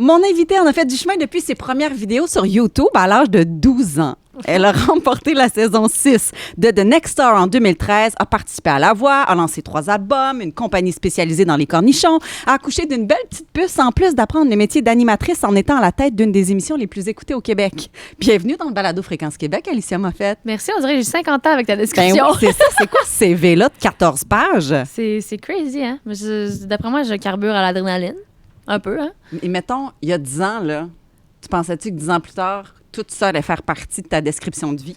Mon invitée en a fait du chemin depuis ses premières vidéos sur YouTube à l'âge de 12 ans. Elle a remporté la saison 6 de The Next Star en 2013, a participé à La Voix, a lancé 3 albums, une compagnie spécialisée dans les cornichons, a accouché d'une belle petite puce en plus d'apprendre le métier d'animatrice en étant à la tête d'une des émissions les plus écoutées au Québec. Bienvenue dans le Balado Fréquence Québec, Alicia Moffett. Merci, on dirait que j'ai 50 ans avec ta description. Ben oui, c'est ça. C'est quoi ce CV-là de 14 pages? C'est crazy, hein? D'après moi, je carbure à l'adrénaline. Un peu, hein? Et mettons, il y a 10 ans, là, tu pensais-tu que 10 ans plus tard, tout ça allait faire partie de ta description de vie?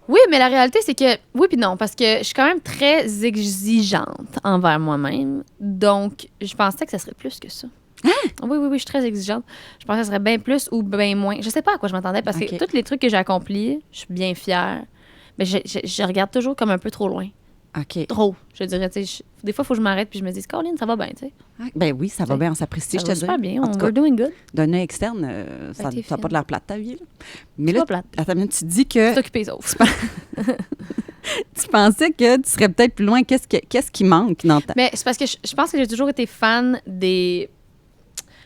Oui, mais la réalité, c'est que... Oui puis non, parce que je suis quand même très exigeante envers moi-même. Donc, je pensais que ça serait plus que ça. Hein? Oui, je suis très exigeante. Je pensais que ça serait bien plus ou bien moins. Je sais pas à quoi je m'attendais, parce que tous les trucs que j'ai accomplis, je suis bien fière. Mais je regarde toujours comme un peu trop loin. OK. Trop, je dirais. Des fois, il faut que je m'arrête puis je me dis, Caroline, ça va bien, tu sais. Ben oui, ça va bien, on s'apprécie, je te dis. Ça va super bien, we're doing good. D'un œil externe, ça n'a pas de l'air plate, ta vie. Là. Mais c'est là, pas plate. Attends, tu dis que... C'est occupé, sauf. Tu pensais que tu serais peut-être plus loin. Qu'est-ce qui manque dans ta... Mais c'est parce que je pense que j'ai toujours été fan des...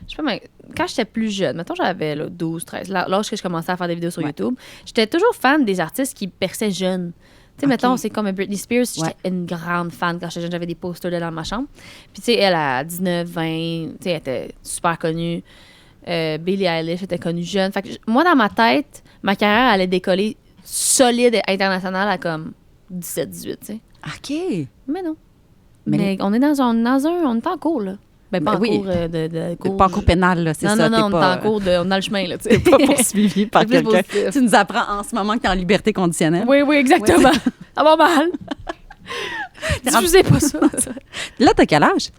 Je sais pas, mais quand j'étais plus jeune, mettons j'avais là, 12, 13, l'âge que je commençais à faire des vidéos sur YouTube, j'étais toujours fan des artistes qui perçaient jeunes. Tu sais, mettons, c'est comme Britney Spears, j'étais une grande fan quand j'étais jeune, j'avais des posters d'elle dans ma chambre. Puis, tu sais, elle, à 19, 20, tu sais, elle était super connue. Billie Eilish était connue jeune. Fait que moi, dans ma tête, ma carrière allait décoller solide internationale à comme 17, 18, tu sais. OK. Mais non. Mais on est on est en cours, là. Ben, pas en cours de cours. Pas en cours pénal, là, c'est ça. Non, on est en cours on est dans le chemin, là, tu sais. T'es pas poursuivi par quelqu'un. Positif. Tu nous apprends en ce moment que t'es en liberté conditionnelle. Oui, exactement. Ça va mal. Diffusez pas ça. Là, t'as quel âge?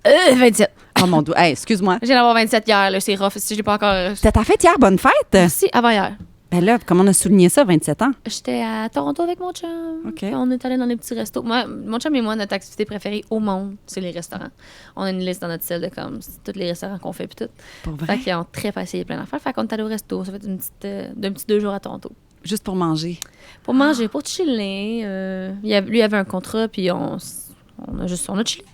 27. Oh mon Dieu. Hey, excuse-moi. Je viens d'avoir 27 hier, là, c'est rough. Si j'ai pas encore... C'était ta fête hier, bonne fête? Si, avant hier. Ben là, comment on a souligné ça, 27 ans? J'étais à Toronto avec mon chum. OK. On est allé dans des petits restos. Moi, mon chum et moi, notre activité préférée au monde, c'est les restaurants. On a une liste dans notre cell de comme tous les restaurants qu'on fait puis tout. Pour vrai? Fait qu'ils ont très essayé plein d'affaires. Fait qu'on est allé au resto. Ça fait d'un petit 2 jours à Toronto. Juste pour manger? Pour manger, pour chiller. Lui avait un contrat, puis on a chillé.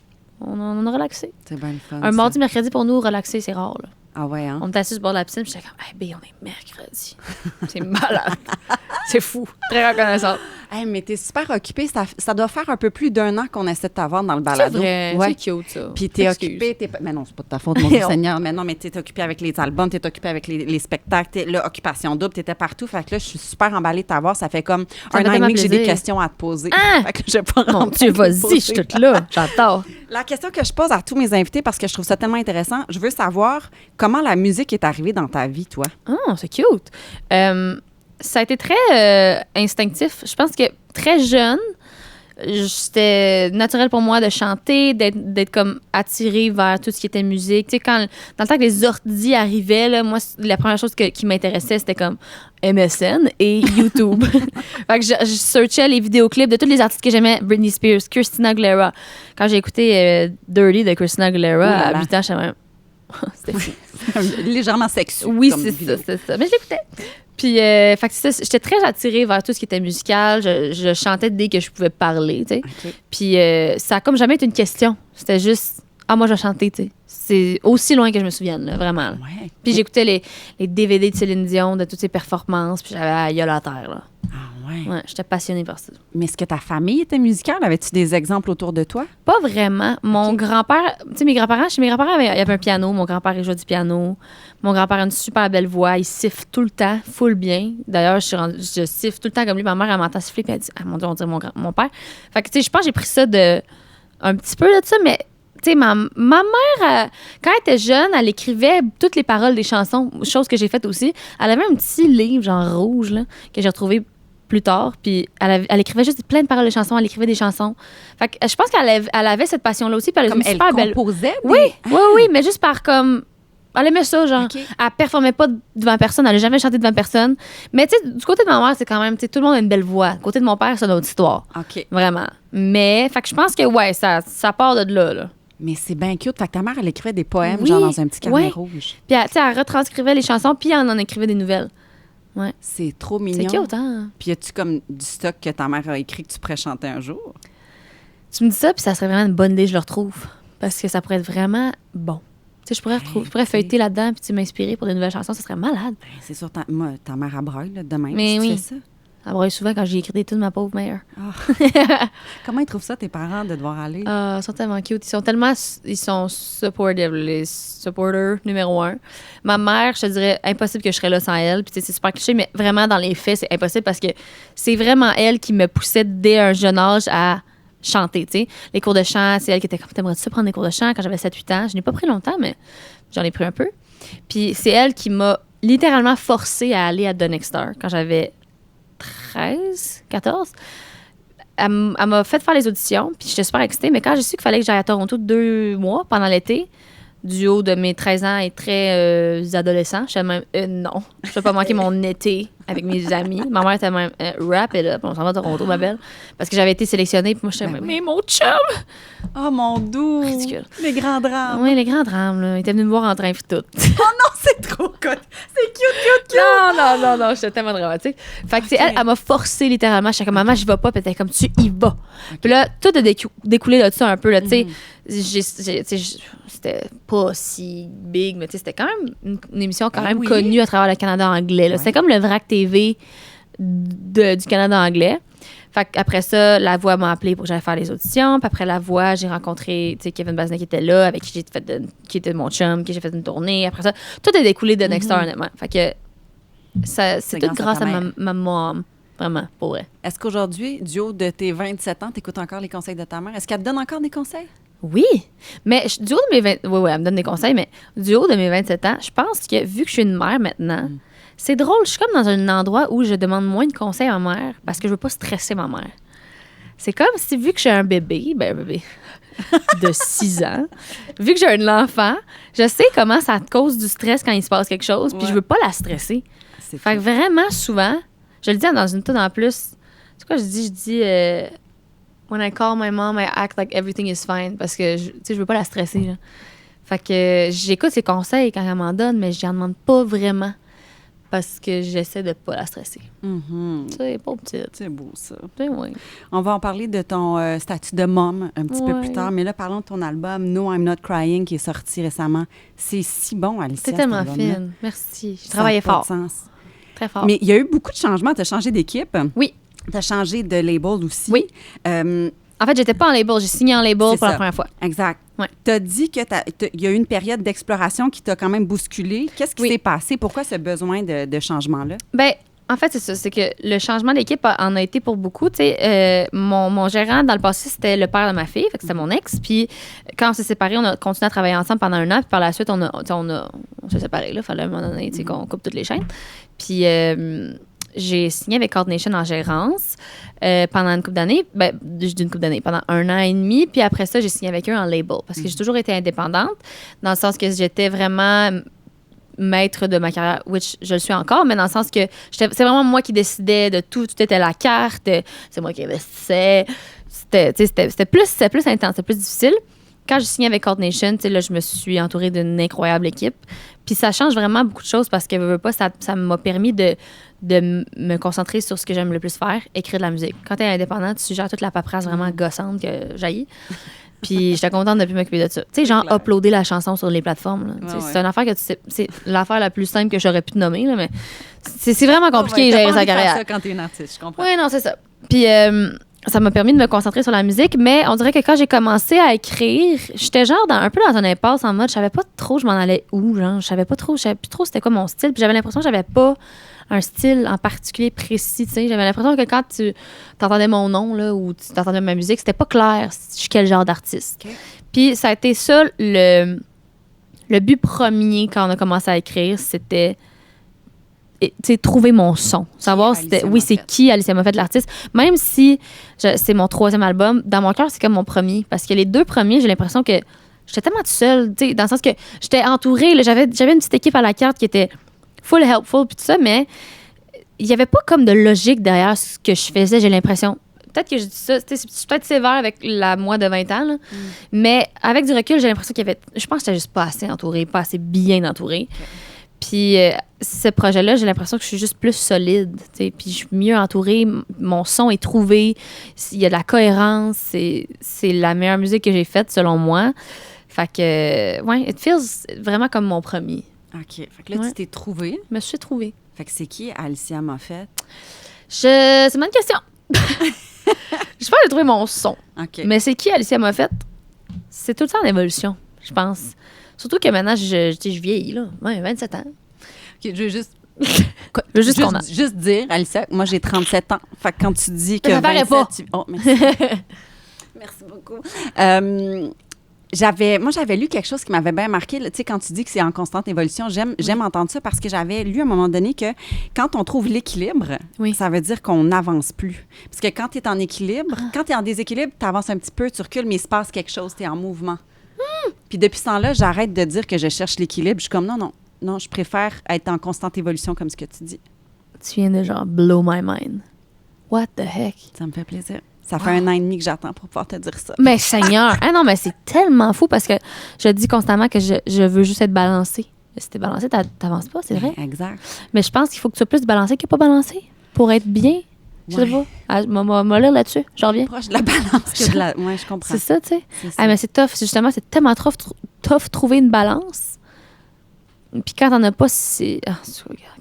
On a relaxé. C'est bien le fun. Un mardi, mercredi, pour nous, relaxer, c'est rare, là. Ah ouais, hein? On était assis sur le bord de la piscine, puis j'étais comme, hey, B, on est mercredi. C'est malade. C'est fou. Très reconnaissant. Hey, mais t'es super occupée. Ça doit faire un peu plus d'1 an qu'on essaie de t'avoir dans le balado. C'est vrai. Ouais. C'est cute, ça. Puis t'es occupée. Mais non, c'est pas de ta faute, mon Dieu Seigneur. Mais non, mais t'es occupée avec les albums, t'es occupée avec les spectacles, là, Occupation Double, t'étais partout. Fait que là, je suis super emballée de t'avoir. Ça fait comme un an et demi que j'ai des questions à te poser. Ah! Fait que je vais pas Mon Dieu, vas-y, je suis toute là. J'adore. La question que je pose à tous mes invités, parce que je trouve ça tellement intéressant, je veux savoir comment la musique est arrivée dans ta vie, toi. Oh, c'est cute. Ça a été très instinctif. Je pense que très jeune, c'était naturel pour moi de chanter, d'être comme attirée vers tout ce qui était musique. Tu sais, dans le temps que les ordi arrivaient, là, moi, la première chose qui m'intéressait, c'était comme MSN et YouTube. Fait que je searchais les vidéoclips de tous les artistes que j'aimais. Britney Spears, Christina Aguilera. Quand j'ai écouté Dirty de Christina Aguilera à 8 ans, j'étais même... C'était fou. Légèrement sexu. Oui, c'est ça. Mais je l'écoutais. Puis, fait que c'est ça, j'étais très attirée vers tout ce qui était musical. Je chantais dès que je pouvais parler, tu sais. Okay. Puis, ça a comme jamais été une question. C'était juste, moi, je vais chanter, tu sais. C'est aussi loin que je me souvienne, là, vraiment. Là. Ouais. Puis, j'écoutais les DVD de Céline Dion, de toutes ses performances. Puis, j'avais la gueule à terre, là. Ah ouais. Ouais, j'étais passionnée par ça. Mais est-ce que ta famille était musicale? Avais-tu des exemples autour de toi? Pas vraiment. Mon grand-père, tu sais, chez mes grands-parents, il y avait un piano. Mon grand-père, il jouait du piano. Mon grand-père a une super belle voix. Il siffle tout le temps, full bien. D'ailleurs, je siffle tout le temps comme lui. Ma mère, elle m'entend siffler, puis elle dit, ah mon Dieu, on dirait mon père. Fait que, tu sais, je pense que j'ai pris ça un petit peu de ça, mais tu sais, ma mère, quand elle était jeune, elle écrivait toutes les paroles des chansons, chose que j'ai faite aussi. Elle avait un petit livre, genre rouge, là, que j'ai retrouvé plus tard, puis elle écrivait juste plein de paroles de chansons, elle écrivait des chansons. Fait que je pense qu'elle avait cette passion-là aussi, puis elle avait une super belle... composait? Oui, mais juste par comme... Elle aimait ça, genre. Okay. Elle performait pas devant personne, elle n'a jamais chanté devant personne. Mais tu sais, du côté de ma mère, c'est quand même, tu sais, tout le monde a une belle voix. Du côté de mon père, c'est une autre histoire. OK. Vraiment. Mais, fait que je pense que, ouais, ça part de là. Mais c'est bien cute. Fait que ta mère, elle écrivait des poèmes, genre dans un petit carnet rouge. Puis, tu sais, elle retranscrivait les chansons, puis elle en écrivait des nouvelles. Ouais. C'est trop mignon. C'est cute, hein? Puis as-tu comme du stock que ta mère a écrit que tu pourrais chanter un jour? Tu me dis ça, puis ça serait vraiment une bonne idée, je le retrouve. Parce que ça pourrait être vraiment bon. Tu sais, je pourrais feuilleter là-dedans puis m'inspirer pour des nouvelles chansons. Ça serait malade. Ben, c'est sûr, ta mère à braille, là, demain, Mais si oui. tu fais ça. Elle braille souvent quand j'ai écrit des tunes, ma pauvre mère. Comment ils trouvent ça, tes parents, de devoir aller? Ils sont tellement cute. Ils sont supportive, les supporters numéro 1. Ma mère, je te dirais, impossible que je serais là sans elle. Puis, tu sais, c'est super cliché, mais vraiment, dans les faits, c'est impossible parce que c'est vraiment elle qui me poussait dès un jeune âge à chanter, tu sais. Les cours de chant, c'est elle qui était comme, t'aimerais-tu prendre des cours de chant quand j'avais 7-8 ans? Je n'ai pas pris longtemps, mais j'en ai pris un peu. Puis, c'est elle qui m'a littéralement forcée à aller à The Next Star quand j'avais 13, 14. Elle m'a fait faire les auditions, puis j'étais super excitée. Mais quand j'ai su qu'il fallait que j'aille à Toronto 2 mois pendant l'été, du haut de mes 13 ans et très adolescents, je même, non, je ne vais pas manquer mon été avec mes amis. Ma mère était même, wrap it up, on s'en va à Toronto, ma belle. Parce que j'avais été sélectionnée, puis moi, j'étais même, mais mon chum! Oh, mon doux! Ridicule. Les grands drames! Oui, les grands drames, là. Ils étaient venus me voir en train, puis tout. Oh non, c'est trop cool! C'est cute! Non, j'étais tellement dramatique. Fait que c'est elle m'a forcé littéralement. J'étais comme, maman, j'y vais pas. Puis elle était comme, tu y vas. Puis là, tout a découlé de ça un peu, là, tu sais. C'était pas si big, mais tu sais, c'était quand même une émission quand même connue à travers le Canada anglais, là. C'était comme le VRAC TV du Canada anglais. Fait qu'après ça, La Voix m'a appelé pour que j'aille faire les auditions. Puis après La Voix, j'ai rencontré Kevin Basnet qui était là, avec qui qui était mon chum, qui j'ai fait une tournée. Après ça, tout a découlé de Next Star, honnêtement. Fait que c'est tout grâce à ma mom. Vraiment, pour vrai. Est-ce qu'aujourd'hui, du haut de tes 27 ans, t'écoutes encore les conseils de ta mère? Est-ce qu'elle te donne encore des conseils? Oui, mais du haut de mes oui, elle me donne des conseils, mais du haut de mes 27 ans, je pense que vu que je suis une mère maintenant, c'est drôle, je suis comme dans un endroit où je demande moins de conseils à ma mère parce que je veux pas stresser ma mère. C'est comme si, vu que j'ai un bébé de 6 ans, vu que j'ai un enfant, je sais comment ça te cause du stress quand il se passe quelque chose, puis je veux pas la stresser. Fait que vraiment, souvent, je le dis dans une tune en plus, c'est quoi je dis when I call my mom, I act like everything is fine, parce que, je veux pas la stresser, là. Fait que j'écoute ses conseils quand elle m'en donne, mais je n'en demande pas vraiment. Parce que j'essaie de pas la stresser. Tu sais, pas petite. C'est beau, ça. Oui. On va en parler de ton statut de mom un petit peu plus tard, mais là, parlons de ton album « No, I'm Not Crying » qui est sorti récemment. C'est si bon, Alicia, c'est tellement fine. Merci. Je travaillais fort. Très fort. Mais il y a eu beaucoup de changements. Tu as changé d'équipe. Oui. Tu as changé de label aussi. Oui. En fait, j'étais pas en label. J'ai signé en label pour la première fois. Exact. Ouais. Tu as dit qu'il y a eu une période d'exploration qui t'a quand même bousculé. Qu'est-ce qui s'est passé? Pourquoi ce besoin de changement-là? Bien, en fait, c'est ça. C'est que le changement d'équipe en a été pour beaucoup. Tu sais, mon gérant, dans le passé, c'était le père de ma fille. Fait que c'était mon ex. Puis quand on s'est séparés, on a continué à travailler ensemble pendant 1 an. Puis par la suite, on s'est séparés. Il fallait à un moment donné qu'on coupe toutes les chaînes. Puis j'ai signé avec Coordination en gérance pendant une couple d'années. Ben, je dis une couple d'années, pendant 1 an et demi. Puis après ça, j'ai signé avec eux en label. Parce que j'ai toujours été indépendante, dans le sens que j'étais vraiment maître de ma carrière, which je le suis encore, mais dans le sens que c'est vraiment moi qui décidais de tout. Tout était la carte. C'est moi qui investissais. C'était plus intense, c'était plus difficile. Quand j'ai signé avec Coordination, là, je me suis entourée d'une incroyable équipe. Puis ça change vraiment beaucoup de choses parce que ça m'a permis de me concentrer sur ce que j'aime le plus faire, écrire de la musique. Quand tu es indépendante, tu gères toute la paperasse vraiment gossante que j'haïs. Puis j'étais contente de plus m'occuper de ça. Tu sais, genre uploader la chanson sur les plateformes. C'est une affaire que tu sais, c'est l'affaire la plus simple que j'aurais pu te nommer, là, mais c'est vraiment compliqué de gérer sa carrière. Ça quand t'es une artiste, je comprends. Oui, non, c'est ça. Puis ça m'a permis de me concentrer sur la musique, mais on dirait que quand j'ai commencé à écrire, j'étais genre un peu dans un impasse en mode, je savais pas trop je m'en allais où, genre, je savais plus trop c'était quoi mon style, puis j'avais l'impression que j'avais pas un style en particulier précis, tu sais, j'avais l'impression que quand tu t'entendais mon nom, là, ou tu t'entendais ma musique, c'était pas clair je suis quel genre d'artiste. Okay. Puis ça a été ça, le but premier quand on a commencé à écrire, c'était trouver mon son. Savoir c'est qui Alicia Moffett, l'artiste. Même si c'est mon 3e album, dans mon cœur, c'est comme mon premier. Parce que les 2 premiers, j'ai l'impression que j'étais tellement toute seule, dans le sens que j'étais entourée. Là, j'avais une petite équipe à la carte qui était full helpful puis tout ça, mais il n'y avait pas comme de logique derrière ce que je faisais, j'ai l'impression. Peut-être que je dis ça, c'est peut-être sévère avec moi de 20 ans, là, mais avec du recul, j'ai l'impression qu'il y avait... Je pense que j'étais juste pas assez entourée, pas assez bien entourée. Okay. Puis ce projet-là, j'ai l'impression que je suis juste plus solide, puis je suis mieux entourée, mon son est trouvé, il y a de la cohérence, c'est la meilleure musique que j'ai faite selon moi. Fait que, ouais, it feels vraiment comme mon premier. OK. Fait que là, tu t'es trouvée. Je me suis trouvée. Fait que c'est qui Alicia Moffett? C'est une bonne question. Je pense que j'ai trouvé mon son. OK. Mais c'est qui Alicia Moffett? C'est tout le temps en évolution, je pense. Surtout que maintenant, je vieillis, là. Ouais, 27 ans. OK, je veux juste... Je veux juste dire, Alicia, moi, j'ai 37 ans. Fait que quand tu dis que ça paraît 27... pas. Oh, merci. Merci beaucoup. J'avais lu quelque chose qui m'avait bien marqué. Tu sais, quand tu dis que c'est en constante évolution, j'aime entendre ça parce que j'avais lu à un moment donné que quand on trouve l'équilibre, ça veut dire qu'on n'avance plus. Parce que quand tu es en équilibre, quand tu es en déséquilibre, tu avances un petit peu, tu recules, mais il se passe quelque chose, tu es en mouvement. Puis depuis ce temps-là, j'arrête de dire que je cherche l'équilibre. Je suis comme non, je préfère être en constante évolution comme ce que tu dis. Tu viens de genre blow my mind. What the heck? Ça me fait plaisir. Ça fait 1 an et demi que j'attends pour pouvoir te dire ça. Mais Seigneur! Ah non, mais c'est tellement fou parce que je dis constamment que je veux juste être balancée. Si t'es balancée, t'avances pas, c'est vrai. Exact. Mais je pense qu'il faut que tu sois plus balancée que pas balancée pour être bien. Je sais pas. Ah, m'a lire là-dessus. Je reviens. Proche de la balance que de la... Oui, je comprends. C'est ça, tu sais. Ah, mais c'est tough. Justement, c'est tellement tough trouver une balance. Puis quand t'en as pas,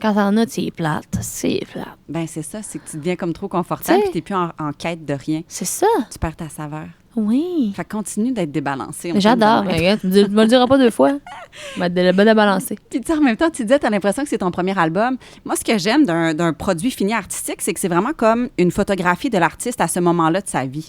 quand t'en as, c'est plate. C'est plate. Ben c'est ça, c'est que tu deviens comme trop confortable puis t'es plus en quête de rien. C'est ça. Tu perds ta saveur. Oui. Fait que continue d'être débalancé. J'adore. Mais regarde, tu me le diras pas 2 fois. Mais de balancer. Puis tu sais, en même temps, tu disais, t'as l'impression que c'est ton premier album. Moi, ce que j'aime d'un produit fini artistique, c'est que c'est vraiment comme une photographie de l'artiste à ce moment-là de sa vie.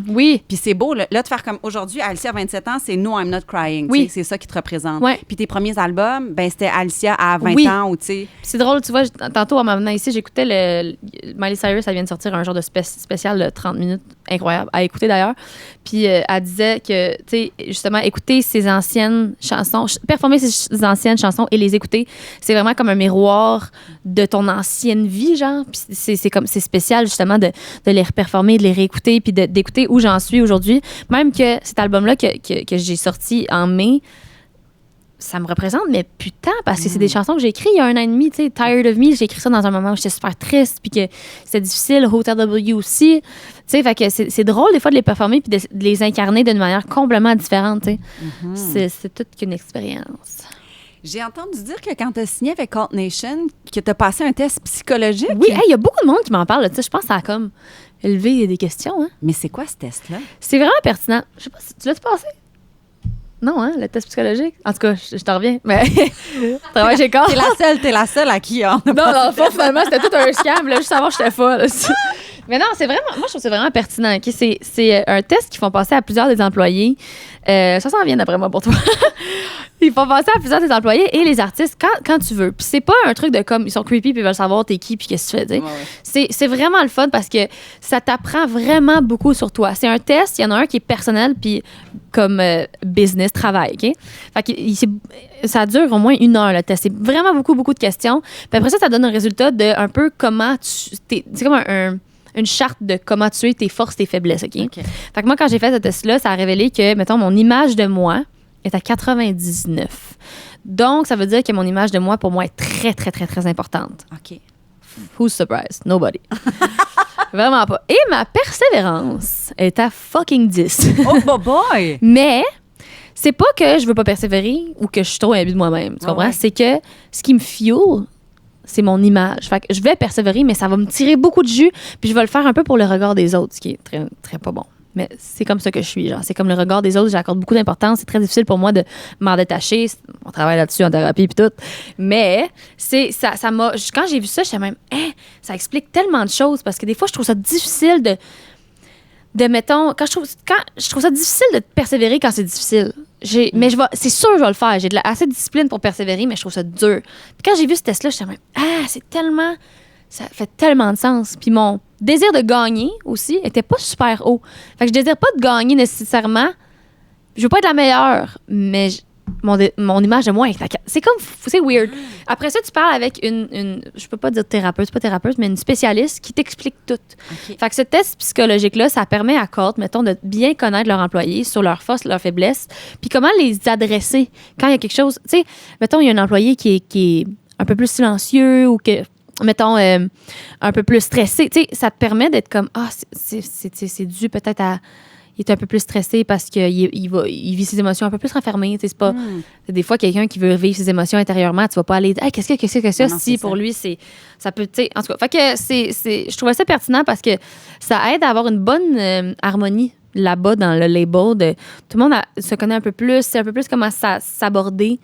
Oui. Puis c'est beau, là, de faire comme aujourd'hui, Alicia a 27 ans, c'est No, I'm Not Crying. Oui. C'est ça qui te représente. Ouais. Puis tes premiers albums, ben c'était Alicia à 20 ans ou tu sais. C'est drôle, tu vois, tantôt en m'amenant ici, j'écoutais Miley Cyrus, elle vient de sortir un genre de spécial de 30 minutes, incroyable, à écouter d'ailleurs. Puis elle disait que, tu sais, justement, écouter ses anciennes chansons, performer ses anciennes chansons et les écouter, c'est vraiment comme un miroir de ton ancienne vie, genre. Puis c'est spécial, justement, de les reperformer, de les réécouter, puis d'écouter où j'en suis aujourd'hui. Même que cet album-là que j'ai sorti en mai, ça me représente, mais putain, parce que c'est des chansons que j'ai écrites il y a 1 an et demi, tu sais, Tired of Me, j'ai écrit ça dans un moment où j'étais super triste, puis que c'était difficile, Hotel W aussi, tu sais, fait que c'est drôle des fois de les performer puis de les incarner d'une manière complètement différente, tu sais. C'est toute qu'une expérience. J'ai entendu dire que quand tu as signé avec Alt Nation, que tu as passé un test psychologique. Oui, il y a beaucoup de monde qui m'en parle, tu sais, je pense que ça a comme élevé des questions, hein. Mais c'est quoi ce test-là? C'est vraiment pertinent. Je sais pas si tu l'as passé? Non, hein, le test psychologique. En tout cas, je t'en reviens. Mais travail chez corps. T'es la seule à qui on a Non, finalement, c'était tout un scam. Là, juste savoir que j'étais folle. Mais non, c'est vraiment... Moi, je trouve que c'est vraiment pertinent. Okay? C'est un test qu'ils font passer à plusieurs des employés. Ça s'en vient d'après moi pour toi. Ils font passer à plusieurs des employés et les artistes quand tu veux. Puis c'est pas un truc de comme ils sont creepy puis ils veulent savoir t'es qui puis qu'est-ce que tu fais. Ouais. C'est vraiment le fun parce que ça t'apprend vraiment beaucoup sur toi. C'est un test, il y en a un qui est personnel puis comme business, travail, OK? Fait que ça dure au moins 1 heure le test. C'est vraiment beaucoup de questions. Puis après ça donne un résultat de un peu comment c'est comme une charte de comment tu es, tes forces, tes faiblesses, OK? Fait que moi, quand j'ai fait ce test-là, ça a révélé que, mettons, mon image de moi est à 99. Donc, ça veut dire que mon image de moi, pour moi, est très, très, très, très importante. OK. Who's surprised? Nobody. Vraiment pas. Et ma persévérance est à fucking 10. Oh, boy! Mais c'est pas que je veux pas persévérer ou que je suis trop imbue de moi-même. Tu comprends? Ouais. C'est que ce qui me fuel, c'est mon image. Fait que je vais persévérer, mais ça va me tirer beaucoup de jus, puis je vais le faire un peu pour le regard des autres, ce qui est très, très pas bon. Mais c'est comme ça que je suis. Genre, c'est comme le regard des autres, j'accorde beaucoup d'importance. C'est très difficile pour moi de m'en détacher. On travaille là-dessus en thérapie puis tout. Mais ça m'a... Quand j'ai vu ça, j'étais même... ça explique tellement de choses parce que des fois, je trouve ça difficile de mettons... je trouve ça difficile de persévérer quand c'est difficile. Mais c'est sûr que je vais le faire. J'ai assez de discipline pour persévérer, mais je trouve ça dur. Puis quand j'ai vu ce test-là, j'étais même... c'est tellement... Ça fait tellement de sens. Puis mon désir de gagner aussi était pas super haut. Fait que je désire pas de gagner nécessairement. Je veux pas être la meilleure, mais mon image de moi est... C'est weird. Après ça, tu parles avec une je peux pas dire thérapeute, c'est pas thérapeute, mais une spécialiste qui t'explique tout. Okay. Fait que ce test psychologique-là, ça permet à Colt, mettons, de bien connaître leur employé sur leurs forces, leurs faiblesses, puis comment les adresser quand il y a quelque chose... Tu sais, mettons, il y a un employé qui est un peu plus silencieux ou que... mettons, un peu plus stressé. Tu sais, ça te permet d'être comme, c'est dû peut-être à... est un peu plus stressé parce qu'il il vit ses émotions un peu plus renfermées. C'est pas des fois quelqu'un qui veut vivre ses émotions intérieurement, tu vas pas aller hey, qu'est-ce que Non, si pour lui ça peut en tout cas fait que je trouvais ça pertinent parce que ça aide à avoir une bonne harmonie là-bas dans le label de tout le monde se connaît un peu plus, c'est un peu plus comment s'aborder.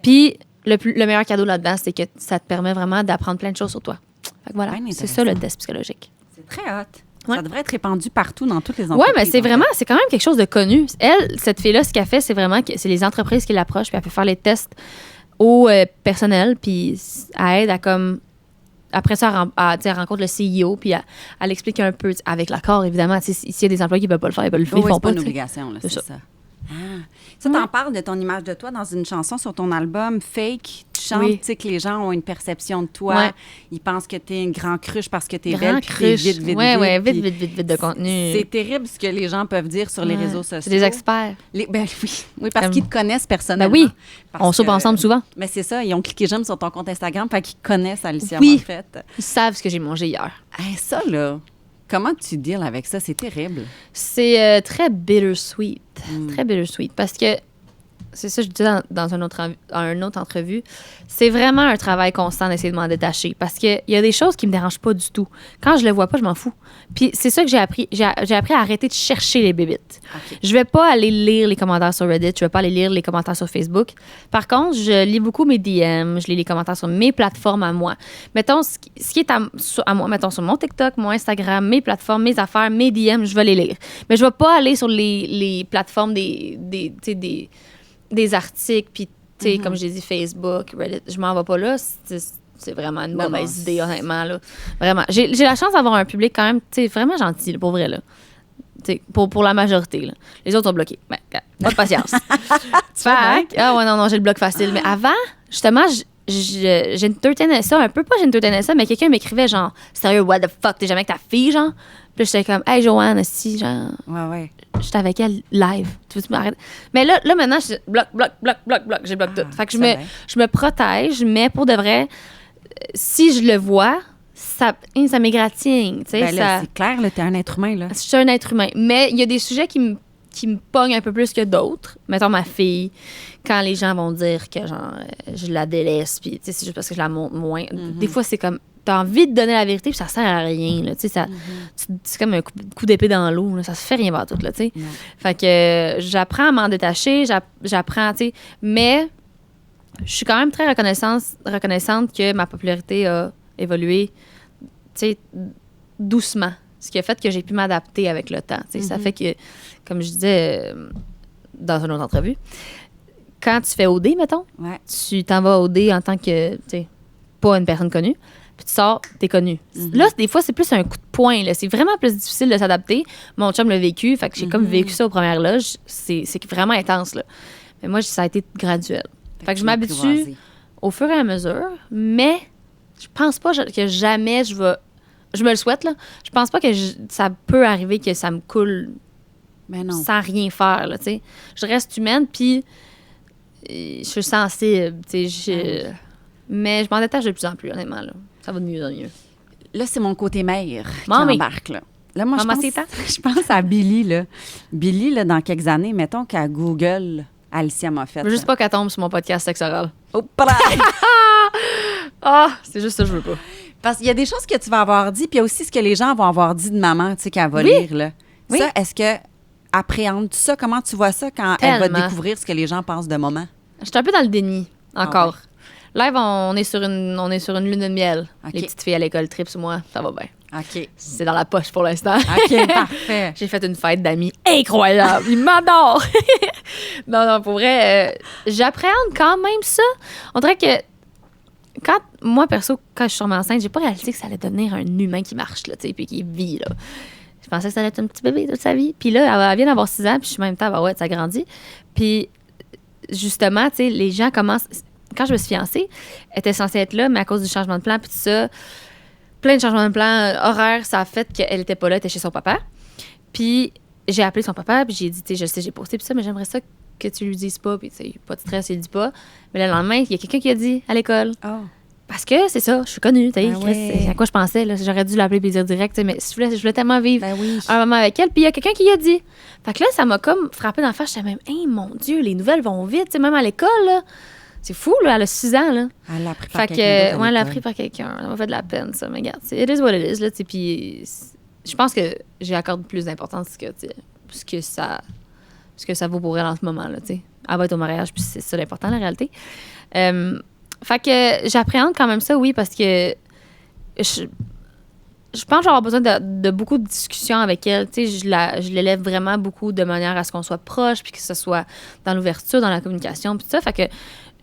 Puis le meilleur cadeau là-dedans, c'est que ça te permet vraiment d'apprendre plein de choses sur toi. Fait que voilà, c'est ça le test psychologique. C'est très hot. Ouais. Ça devrait être répandu partout dans toutes les entreprises. Oui, mais c'est quand même quelque chose de connu. Elle, cette fille-là, ce qu'elle fait, c'est vraiment que c'est les entreprises qui l'approchent, puis elle fait faire les tests au personnel, puis elle aide à comme... Après ça, elle rencontre le CEO, puis elle explique un peu, avec l'accord, évidemment. S'il y a des employés qui ne veulent pas le faire, ils font c'est pas. pas une obligation, là, c'est ça. Ça, t'en parles de ton image de toi dans une chanson sur ton album Fake. Tu chantes, tu sais, que les gens ont une perception de toi. Ouais. Ils pensent que t'es une grande cruche parce que t'es belle, puis t'es vite de contenu. C'est terrible ce que les gens peuvent dire sur les réseaux sociaux. C'est des experts. Oui, parce qu'ils te connaissent personnellement. Ben oui, on soupe ensemble souvent. Mais c'est ça, ils ont cliqué j'aime sur ton compte Instagram, fait qu'ils connaissent Alicia Moffett. Ils savent ce que j'ai mangé hier. Ça, là... Comment tu deals avec ça? C'est terrible. C'est très bittersweet. Très bittersweet. Parce que, c'est ça que je disais dans une autre entrevue, c'est vraiment un travail constant d'essayer de m'en détacher. Parce qu'il y a des choses qui me dérangent pas du tout. Quand je le vois pas, je m'en fous. Puis c'est ça que j'ai appris. J'ai appris à arrêter de chercher les bébites. Okay. Je vais pas aller lire les commentaires sur Reddit. Je vais pas aller lire les commentaires sur Facebook. Par contre, je lis beaucoup mes DM. Je lis les commentaires sur mes plateformes à moi. Mettons, ce qui est à moi, mettons sur mon TikTok, mon Instagram, mes plateformes, mes affaires, mes DM, je vais les lire. Mais je vais pas aller sur les plateformes des articles, puis, tu sais, comme j'ai dit, Facebook, Reddit, je m'en vais pas là. C'est vraiment une mauvaise idée, honnêtement, là. Vraiment. J'ai la chance d'avoir un public quand même, tu sais, vraiment gentil, là, pour vrai, là. Tu sais, pour la majorité, là. Les autres sont bloqués. Ben, pas de patience. Non, j'ai le bloc facile. Mais avant, justement, j'ai entertainais ça un peu, pas j'ai entertainais ça, mais quelqu'un m'écrivait genre, sérieux, what the fuck, t'es jamais avec ta fille, genre? Puis j'étais comme, hey, Joanne, si, genre. Ouais. J'étais avec elle live. Tu veux-tu m'arrêter? Mais là, maintenant, je bloc. J'ai bloqué tout. Fait que je me protège, mais pour de vrai, si je le vois, ça m'égratigne. Ben là, c'est clair, là, t'es un être humain, là. Je suis un être humain. Mais il y a des sujets qui me pognent un peu plus que d'autres. Mettons ma fille, quand les gens vont dire que genre je la délaisse, puis c'est juste parce que je la montre moins. Des fois, c'est comme t'as envie de donner la vérité, puis ça sert à rien. Là, c'est comme un coup d'épée dans l'eau. Là, ça se fait rien par tout. Là, fait que j'apprends à m'en détacher, j'apprends, mais je suis quand même très reconnaissante que ma popularité a évolué doucement. Ce qui a fait que j'ai pu m'adapter avec le temps. Ça fait que, comme je disais dans une autre entrevue, quand tu fais OD, mettons, tu t'en vas OD en tant que, pas une personne connue, puis tu sors, t'es connu. Là, des fois, c'est plus un coup de poing. Là. C'est vraiment plus difficile de s'adapter. Mon chum l'a vécu, fait que j'ai comme vécu ça aux premières loges. C'est vraiment intense, là. Mais moi, ça a été graduel. Fait que je m'habitue au fur et à mesure, mais je pense pas que jamais je vais... Je me le souhaite, là. Je pense pas que ça peut arriver que ça me coule sans rien faire, là, tu sais. Je reste humaine, puis je suis sensible, tu sais. Mais je m'en détache de plus en plus, honnêtement, là. Ça va de mieux en mieux. Là, c'est mon côté mère qui embarque, là. Là, moi, je pense à Billy, là. Billy, là, dans quelques années, mettons qu'à Google, Alicia Moffett. Je veux juste pas qu'elle tombe sur mon podcast sexe oral. Oh, c'est juste ça que je veux pas. Parce qu'il y a des choses que tu vas avoir dit, puis il y a aussi ce que les gens vont avoir dit de maman, tu sais, qu'elle va lire, là. Oui. Ça, est-ce que appréhendes-tu ça? Comment tu vois ça quand elle va découvrir ce que les gens pensent de maman? Je suis un peu dans le déni, encore. Live, on est sur une lune de miel. Okay. Les petites filles à l'école tripent sur moi, ça va bien. OK. C'est dans la poche pour l'instant. OK, parfait. J'ai fait une fête d'amis incroyable. Ils m'adorent. Non, pour vrai, j'appréhende quand même ça. On dirait que moi, perso, quand je suis tombée enceinte, j'ai pas réalisé que ça allait devenir un humain qui marche, là, tu sais, puis qui vit, là. Je pensais que ça allait être un petit bébé toute sa vie. Puis là, elle vient d'avoir 6 ans, puis je suis en même temps, ça grandit. Puis, justement, tu sais, les gens commencent... Quand je me suis fiancée, elle était censée être là, mais à cause du changement de plan, puis tout ça, plein de changements de plan horaires, ça a fait qu'elle était pas là, elle était chez son papa. Puis j'ai appelé son papa, puis j'ai dit, tu sais, je sais, j'ai posté, puis ça, mais j'aimerais ça que tu lui dises pas, puis tu sais, pas de stress, il dit pas. Mais le lendemain, il y a quelqu'un qui a dit à l'école. Parce que c'est ça, je suis connue, tu sais. Ben ouais. C'est à quoi je pensais, là. J'aurais dû l'appeler Plaisir Direct, tu sais, mais je voulais tellement vivre Ben oui. un moment avec elle. Puis il y a quelqu'un qui y a dit. Fait que là, ça m'a comme frappé dans la face. J'étais même, hey, mon Dieu, les nouvelles vont vite, tu sais, même à l'école, là. C'est fou, là, elle a 6 ans, là. Elle l'a appris par Fait quelqu'un d'autre à que, ouais, elle l'a l'école. appris par quelqu'un. Ça m'a fait de la peine, ça, mais regarde, it is what it is, là, tu sais. Puis je pense que j'ai accordé plus d'importance que, tu sais, ce que ça vaut pour elle en ce moment, là, tu sais. Elle va être au mariage, puis c'est ça l'important, la réalité. Fait que j'appréhende quand même ça, oui, parce que je pense que je vais avoir besoin de beaucoup de discussions avec elle. Tu sais, je l'élève vraiment beaucoup de manière à ce qu'on soit proche, puis que ce soit dans l'ouverture, dans la communication, puis tout ça. Fait que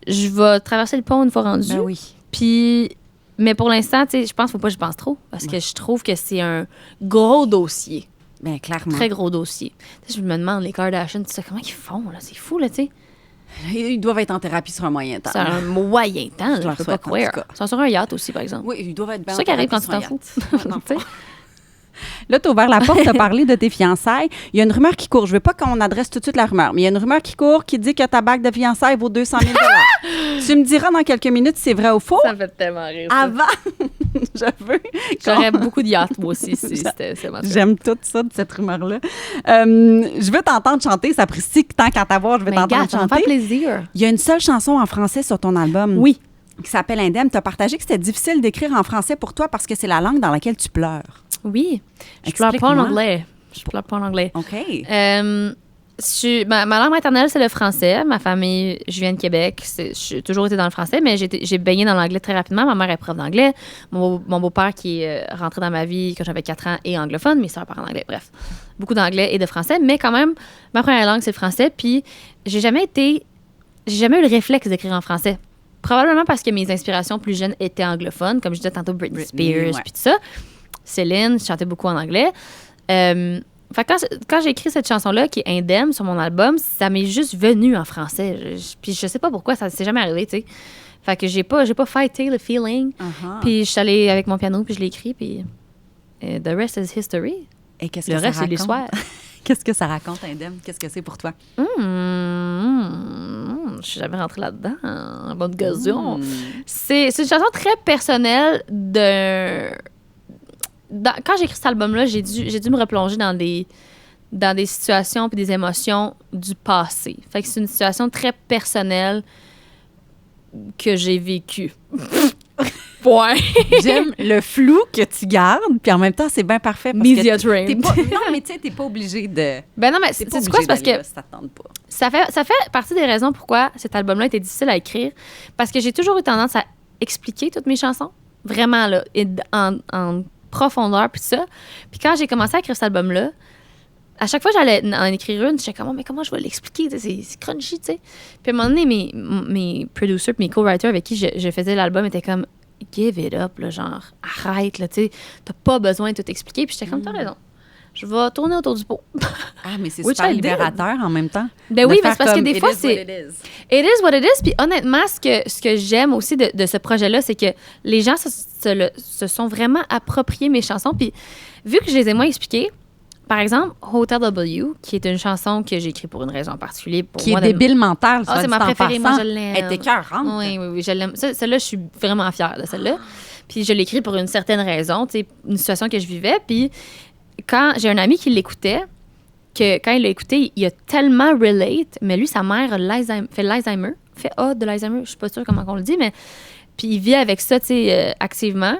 je vais traverser le pont une fois rendue. Ben oui. Puis, mais pour l'instant, tu sais, je pense qu'il faut pas que je pense trop, parce que je trouve que c'est un gros dossier. Ben clairement. Très gros dossier. Tu sais, je me demande, les Kardashians, tu sais, comment ils font, là? C'est fou, là, tu sais. Ils doivent être en thérapie sur un moyen temps. C'est un moyen temps, Je je leur peux pas souhaite, en croire. tout cas. Ils sont sur un yacht aussi, par exemple. Oui, ils doivent être bien C'est ça qui arrive quand tu thérapie t'en sur fous. un yacht. Tu sais. Là, tu as ouvert la porte, tu as parlé de tes fiançailles. Il y a une rumeur qui court. Je veux pas qu'on adresse tout de suite la rumeur, mais il y a une rumeur qui court qui dit que ta bague de fiançailles vaut 200 000 Tu me diras dans quelques minutes si c'est vrai ou faux. Ça me fait tellement rire. Ça. Avant, je veux. J'aurais beaucoup de yachts, moi aussi, si c'était ma J'aime tout ça de cette rumeur-là. Je veux t'entendre chanter, Sapristi, tant qu'à t'avoir, je veux Mais t'entendre regarde, ça me fait chanter. plaisir. Il y a une seule chanson en français sur ton album. Oui. Qui s'appelle Indemne. Tu as partagé que c'était difficile d'écrire en français pour toi parce que c'est la langue dans laquelle tu pleures. Oui. Je pleure pas en Explique-moi. anglais. Je pleure pas en anglais. OK. Ma langue maternelle, c'est le français. Ma famille, je viens de Québec. J'ai toujours été dans le français, mais j'ai baigné dans l'anglais très rapidement. Ma mère est prof d'anglais. Mon beau-père, qui est rentré dans ma vie quand j'avais 4 ans, est anglophone. Mes soeurs parlent anglais. Bref, beaucoup d'anglais et de français. Mais quand même, ma première langue, c'est le français. Puis, j'ai jamais eu le réflexe d'écrire en français. Probablement parce que mes inspirations plus jeunes étaient anglophones. Comme je disais tantôt, Britney Spears, ouais. puis tout ça. Céline, je chantais beaucoup en anglais. Fait que quand j'ai écrit cette chanson-là, qui est Indemne sur mon album, ça m'est juste venu en français. Puis je sais pas pourquoi, ça s'est jamais arrivé, tu sais. Fait que j'ai pas fighté le feeling. Uh-huh. Puis je suis allée avec mon piano, puis je l'ai écrit, puis the rest is history. Et qu'est-ce Le que reste, ça c'est l'histoire. raconte? Qu'est-ce que ça raconte, Indemne? Qu'est-ce que c'est pour toi? Je suis jamais rentrée là-dedans. En bonne occasion. C'est une chanson très personnelle quand j'ai écrit cet album-là, j'ai dû me replonger dans des situations puis des émotions du passé. Fait que c'est une situation très personnelle que j'ai vécue. Point. J'aime le flou que tu gardes, puis en même temps, c'est bien parfait. Parce Media que train. non, mais tu sais, t'es pas obligé de... Ben non, mais T'es c'est pas quoi? obligé C'est parce d'aller que là si ça te tente pas. ça fait partie des raisons pourquoi cet album-là était difficile à écrire. Parce que j'ai toujours eu tendance à expliquer toutes mes chansons. Vraiment, là, et en profondeur, puis ça. Puis quand j'ai commencé à écrire cet album-là, à chaque fois que j'allais en écrire une, j'étais comme, mais comment je vais l'expliquer? C'est crunchy, tu sais. Puis à un moment donné, mes producers puis mes co-writers avec qui je faisais l'album étaient comme, give it up, là, genre, arrête, là, tu sais. T'as pas besoin de tout expliquer. Puis j'étais comme, t'as raison. Je vais tourner autour du pot. Ah, mais c'est Which super I did. libérateur en même temps. Ben De oui, faire mais c'est parce que comme, des it fois, is c'est... what it is. It is what it is. Puis honnêtement, ce que j'aime aussi de ce projet-là, c'est que les gens se sont vraiment appropriés mes chansons. Puis vu que je les ai moins expliquées, par exemple, Hotel W, qui est une chanson que j'ai écrite pour une raison particulière. Pour Qui moi, est débile mentale, Ah, c'est ma préférée, moi, je l'aime. Elle est écœurante. Oui, je l'aime. Celle-là, je suis vraiment fière de celle-là. Puis je l'ai écrite pour une certaine raison, tu sais, une situation que je vivais. Puis quand j'ai un ami qui l'écoutait, que quand il l'a écouté, il a tellement relate, mais lui, sa mère fait l'Alzheimer, de l'Alzheimer, je suis pas sûre comment on le dit, mais puis il vit avec ça, tu sais, activement.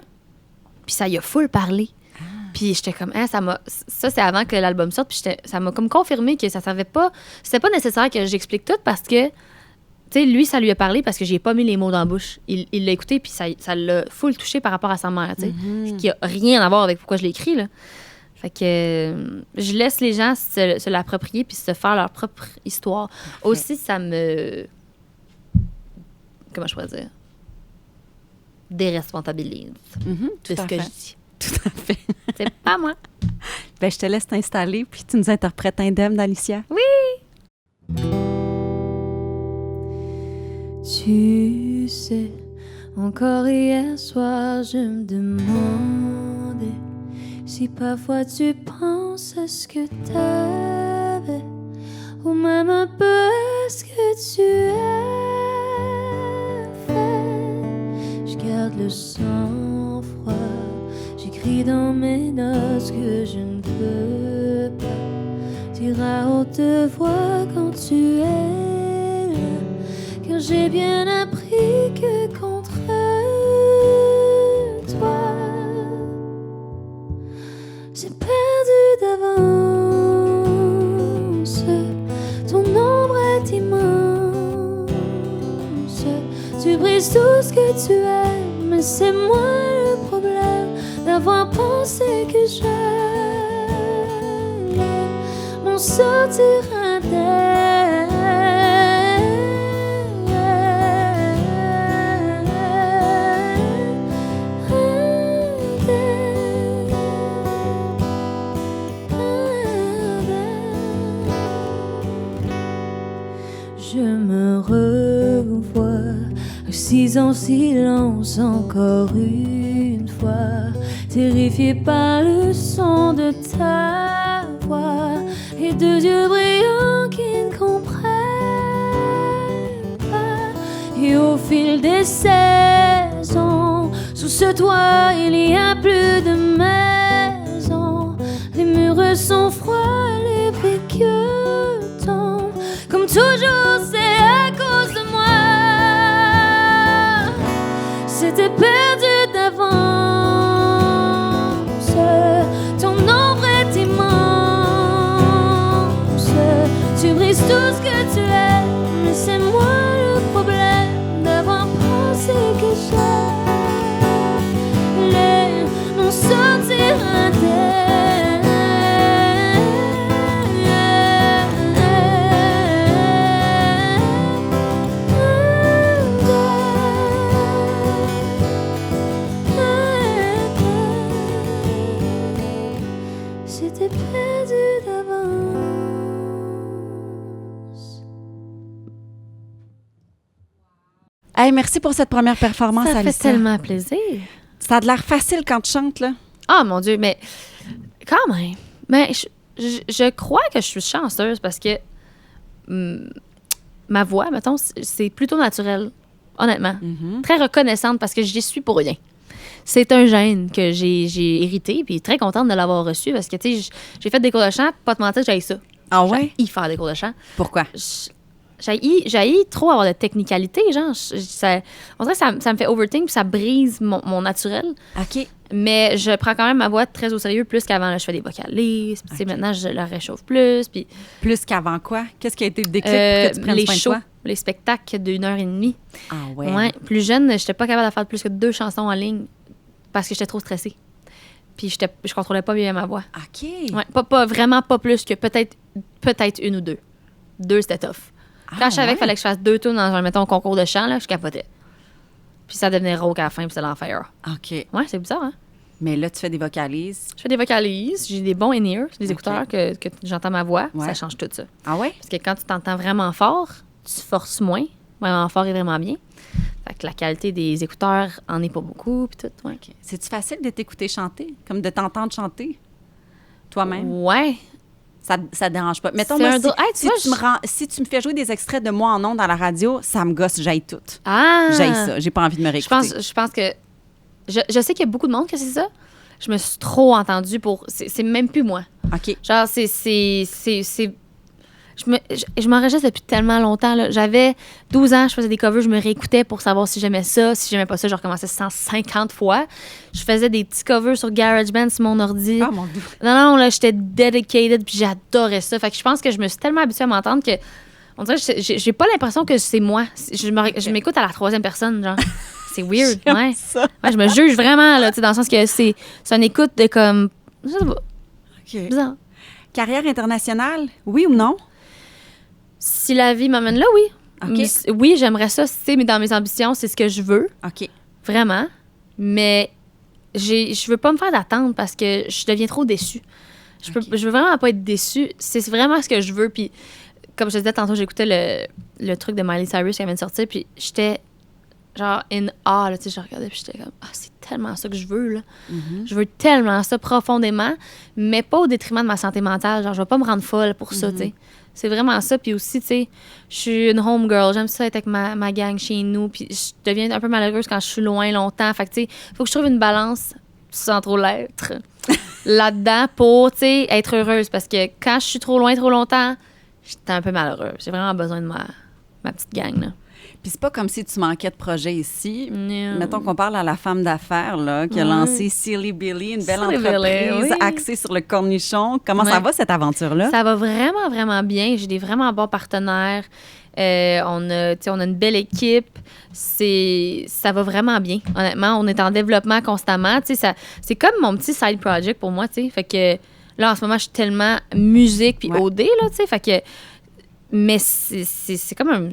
Puis ça y a full parlé. Puis j'étais comme, ça c'est avant que l'album sorte, puis ça m'a comme confirmé que ça servait pas, c'était pas nécessaire que j'explique tout parce que, tu sais, lui, ça lui a parlé parce que j'ai pas mis les mots dans la bouche. Il l'a écouté, puis ça l'a full touché par rapport à sa mère, tu sais, qui a rien à voir avec pourquoi je l'ai écrit, là. Fait que je laisse les gens se l'approprier puis se faire leur propre histoire. Aussi, ça me... Comment je pourrais dire? Déresponsabilise Tout de ce à que fait. je dis. Tout à fait. C'est pas moi. Ben, je te laisse t'installer, puis tu nous interprètes Indemne d'Alicia. Oui! Tu sais, encore hier soir, je me demandais si parfois tu penses à ce que t'avais, ou même un peu à ce que tu as fait. Je garde le sang-froid. J'écris dans mes notes que je ne peux pas dire à haute voix quand tu es là, car j'ai bien appris que contre toi, j'ai perdu d'avance. Ton ombre est immense. Tu brises tout ce que tu aimes, mais c'est moi le problème d'avoir pensé que j'allais m'en sortir indemne. Je me revois assis en silence encore une fois, terrifiée par le son de ta voix et deux yeux brillants qui ne comprennent pas. Et au fil des saisons, sous ce toit il y a plus de maison. Les murs sont froids, les briques tombent. Comme toujours, c'est à cause de moi. C'était perdu d'avance. Ton ombre est immense. Tu brises tout ce que tu aimes, mais c'est moi le problème d'avoir pensé que j'allais m'en sortir indemne. C'était perdu d'avance. Hey, merci pour cette première performance, Ça Alicia. fait tellement plaisir. Ça a de l'air facile quand tu chantes, là. Ah, mon Dieu, mais quand même. Mais je crois que je suis chanceuse parce que ma voix, mettons, c'est plutôt naturel, honnêtement. Très reconnaissante parce que j'y suis pour rien. C'est un gène que j'ai hérité, puis très contente de l'avoir reçu parce que, tu sais, j'ai fait des cours de chant, pas te mentir, j'haïs ça. Ah ouais? J'haïs faire des cours de chant. Pourquoi? J'haïs trop avoir de technicalité, genre. On dirait que ça me fait overthink, puis ça brise mon naturel. OK. Mais je prends quand même ma voix très au sérieux, plus qu'avant. Là, je fais des vocalises, puis maintenant, je la réchauffe plus. Puis, Plus qu'avant quoi? Qu'est-ce qui a été le déclic pour que tu prennes les soin de shows, toi? les spectacles d'1 heure et demie. Ah ouais? Ouais. Plus jeune, j'étais pas capable de faire plus que 2 chansons en ligne parce que j'étais trop stressée. Puis je contrôlais pas bien ma voix. OK. Ouais, vraiment pas plus que peut-être 1 ou 2. 2, c'était tough. Quand je savais qu'il fallait que je fasse 2 tours dans un, mettons, concours de chant, là, je capotais. Puis ça devenait rauque à la fin, puis c'est l'enfer. OK. Ouais, c'est bizarre, hein? Mais là, tu fais des vocalises. Je fais des vocalises, j'ai des bons in-ears, des écouteurs que j'entends ma voix, Ouais. ça change tout ça. Ah ouais? Parce que quand tu t'entends vraiment fort, tu forces moins. Vraiment fort et vraiment bien. Fait que la qualité des écouteurs en est pas beaucoup, puis tout, ouais. OK. C'est-tu facile de t'écouter chanter? Comme de t'entendre chanter? Toi-même? Ouais. Ça te dérange pas. Mettons, C'est moi, un drôle- Hey, tu vois, si tu me fais jouer des extraits de moi en ondes dans la radio, ça me gosse, j'aille tout. Ah! J'aille ça. J'ai pas envie de me réécouter. Je pense que... Je sais qu'il y a beaucoup de monde que c'est ça. Je me suis trop entendue pour... C'est même plus moi. OK. Genre, je m'enregistre depuis tellement longtemps. Là. J'avais 12 ans, je faisais des covers, je me réécoutais pour savoir si j'aimais ça. Si j'aimais pas ça, je recommençais 150 fois. Je faisais des petits covers sur GarageBand sur mon ordi. Ah, mon Dieu. Non, là, j'étais dedicated, puis j'adorais ça. Fait que je pense que je me suis tellement habituée à m'entendre que... On dirait que j'ai pas l'impression que c'est moi. Je m'écoute à la 3e personne, genre. C'est weird, ouais. Ça. Ouais, je me juge vraiment, là, tu sais, dans le sens que c'est une écoute de comme... Je sais pas, OK. bizarre. Carrière internationale, oui ou non? Si la vie m'amène là, oui. OK. Oui, j'aimerais ça, c'est dans mes ambitions, c'est ce que je veux, OK. vraiment. Mais je veux pas me faire d'attente parce que je deviens trop déçue. Je veux vraiment pas être déçue. C'est vraiment ce que je veux. Puis, comme je te disais tantôt, j'écoutais le truc de Miley Cyrus qui vient de sortir, puis j'étais genre in awe, là, tu sais, je regardais, puis j'étais comme, ah, c'est tellement ça que je veux, là. Je veux tellement ça profondément, mais pas au détriment de ma santé mentale. Genre, je vais pas me rendre folle pour ça, tu sais. C'est vraiment ça. Puis aussi, tu sais, je suis une homegirl. J'aime ça être avec ma gang chez nous. Puis je deviens un peu malheureuse quand je suis loin longtemps. Fait que, tu sais, faut que je trouve une balance, sans trop l'être, là-dedans pour, tu sais, être heureuse. Parce que quand je suis trop loin trop longtemps, j'étais un peu malheureuse. J'ai vraiment besoin de ma petite gang, là. Puis c'est pas comme si tu manquais de projet ici. Non. Mettons qu'on parle à la femme d'affaires là, qui a lancé Silly Billy, une belle Silly entreprise Billy, oui. axée sur le cornichon. Comment ça va, cette aventure-là? Ça va vraiment, vraiment bien. J'ai des vraiment bons partenaires. On a une belle équipe. Ça va vraiment bien. Honnêtement, on est en développement constamment. C'est comme mon petit side project pour moi. T'sais. Fait que là, en ce moment, je suis tellement musique puis OD. Là, fait que, mais c'est comme un...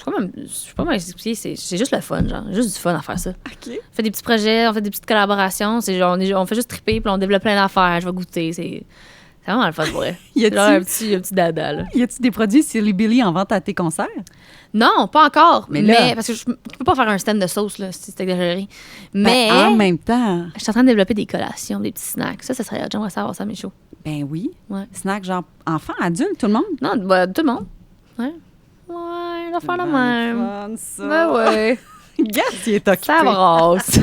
Je sais pas comment expliquer, c'est juste le fun, genre. Juste du fun à faire ça. OK. On fait des petits projets, on fait des petites collaborations. On fait juste triper, puis on développe plein d'affaires. Je vais goûter. C'est vraiment le fun pour vrai. Y a-t-il genre un petit dada, là. Y a-tu des produits Silly Billy en vente à tes concerts? Non, pas encore. Mais là- parce que je peux pas faire un stand de sauce, là, si c'est exagéré. Mais Ben, en même temps, je suis en train de développer des collations, des petits snacks. Ça serait... J'aimerais savoir ça à mes shows. ben oui. Ouais. Snack genre enfant, adulte, tout le monde? Non, bah, tout le monde. Ouais. Ouais, on va faire la même. Fun, ça. Ben ouais. Regarde, il est occupé. Ça brasse.